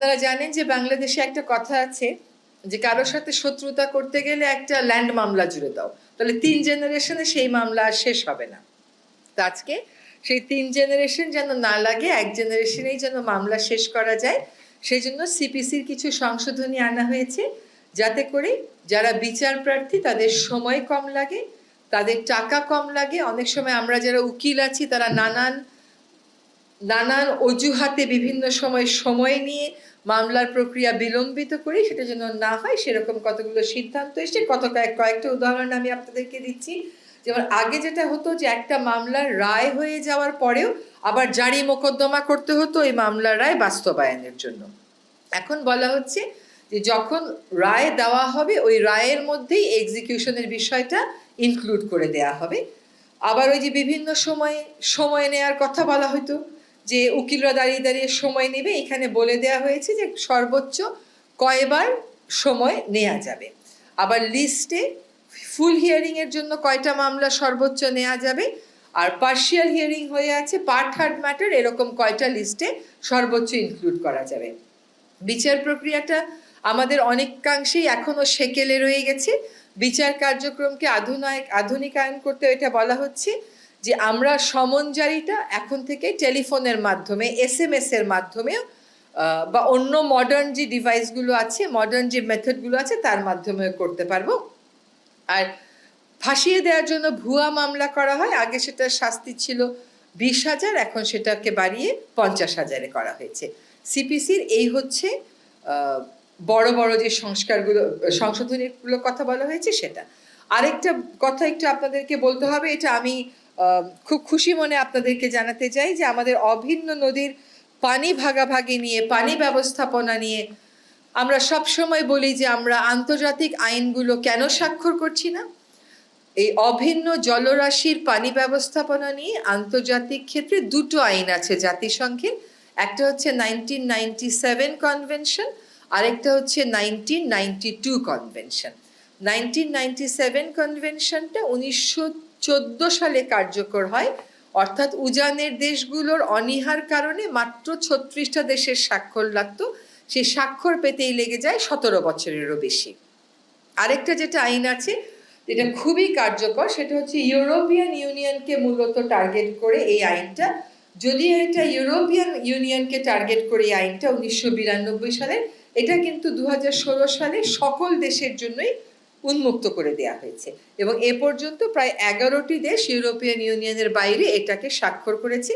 আপনারা জানেন যে বাংলাদেশে একটা কথা আছে যে কারোর সাথে শত্রুতা করতে গেলে একটা ল্যান্ড মামলা জুড়ে দাও, তাহলে 3 জেনারেশনে সেই মামলা আর শেষ হবে না। তো আজকে সেই 3 জেনারেশন যেন না লাগে, 1 জেনারেশনেই যেন মামলা শেষ করা যায়, সেই জন্য সিপিসির কিছু সংশোধনী আনা হয়েছে, যাতে করে যারা বিচার প্রার্থী তাদের সময় কম লাগে, তাদের টাকা কম লাগে। অনেক সময় আমরা যারা উকিল আছি তারা নানান অজুহাতে বিভিন্ন সময় নিয়ে মামলার প্রক্রিয়া বিলম্বিত করি, সেটা যেন না হয় সেরকম কতগুলো সিদ্ধান্ত এসেছে। কয়েকটা উদাহরণ আমি আপনাদেরকে দিচ্ছি। যেমন আগে যেটা হতো যে একটা মামলার রায় হয়ে যাওয়ার পরেও আবার জারি মোকদ্দমা করতে হতো ওই মামলার রায় বাস্তবায়নের জন্য। এখন বলা হচ্ছে যে যখন রায় দেওয়া হবে ওই রায়ের মধ্যেই এক্সিকিউশনের বিষয়টা ইনক্লুড করে দেয়া হবে। আবার ওই যে বিভিন্ন সময় নেওয়ার কথা বলা হতো যে উকিলরা দাঁড়িয়ে দাঁড়িয়ে সময় নেবে, এখানে বলে দেয়া হয়েছে যে সর্বোচ্চ কয়বার সময় নেওয়া যাবে। আবার লিস্টে ফুল হিয়ারিং এর জন্য কয়টা মামলা সর্বোচ্চ নেওয়া যাবে, আর পার্শিয়াল হিয়ারিং হয়ে আছে, পার্ট হার্ড ম্যাটার, এরকম কয়টা লিস্টে সর্বোচ্চ ইনক্লুড করা যাবে। বিচার প্রক্রিয়াটা আমাদের অনেকাংশেই এখনো সেকেলে রয়ে গেছে। বিচার কার্যক্রমকে আধুনিকায়ন করতে এটা বলা হচ্ছে যে আমরা সমন জারিটা এখন থেকে টেলিফোনের মাধ্যমে, SMS এর মাধ্যমেও বা অন্য মডার্ন যে ডিভাইসগুলো আছে, মডার্ন যে মেথডগুলো আছে তার মাধ্যমে করতে পারবো। আর ফাঁসিয়ে দেওয়ার জন্য ভুয়া মামলা করা হয়, আগে সেটা শাস্তি ছিল 20,000, এখন সেটাকে বাড়িয়ে 50,000-এ করা হয়েছে। সিপিসির এই হচ্ছে বড় বড় যে সংশোধনীগুলোর কথা বলা হয়েছে সেটা। আরেকটা কথা একটু আপনাদেরকে বলতে হবে, এটা আমি খুব খুশি মনে আপনাদেরকে জানাতে চাই যে আমাদের অভিন্ন নদীর পানি ভাগাভাগি নিয়ে, পানি ব্যবস্থাপনা নিয়ে আমরা সব সময় বলি যে আমরা আন্তর্জাতিক আইনগুলো কেন স্বাক্ষর করছি না। এই অভিন্ন জলরাশির পানি ব্যবস্থাপনা নিয়ে আন্তর্জাতিক ক্ষেত্রে দুটো আইন আছে জাতিসংঘের, একটা হচ্ছে 1997 কনভেনশন, আরেকটা হচ্ছে 1992 কনভেনশন। 1997 কনভেনশনটা 1914 সালে কার্যকর হয়, অর্থাৎ উজানের দেশগুলোর অনীহার কারণে মাত্র 36টা দেশের স্বাক্ষর লাগতো, সেই স্বাক্ষর পেতেই লেগে যায় 17 বছরেরও বেশি। আরেকটা যেটা আইন আছে যেটা খুবই কার্যকর, সেটা হচ্ছে ইউরোপিয়ান ইউনিয়নকে মূলত টার্গেট করে এই আইনটা। যদিও এটা ইউরোপিয়ান ইউনিয়নকে টার্গেট করে এই আইনটা 1992 সালে, এটা কিন্তু 2016 সালে সকল দেশের জন্যই উন্মুক্ত করে দেয়া হয়েছে, এবং এ পর্যন্ত প্রায় 11টি দেশ ইউরোপিয়ান ইউনিয়নের বাইরে এটাকে স্বাক্ষর করেছে।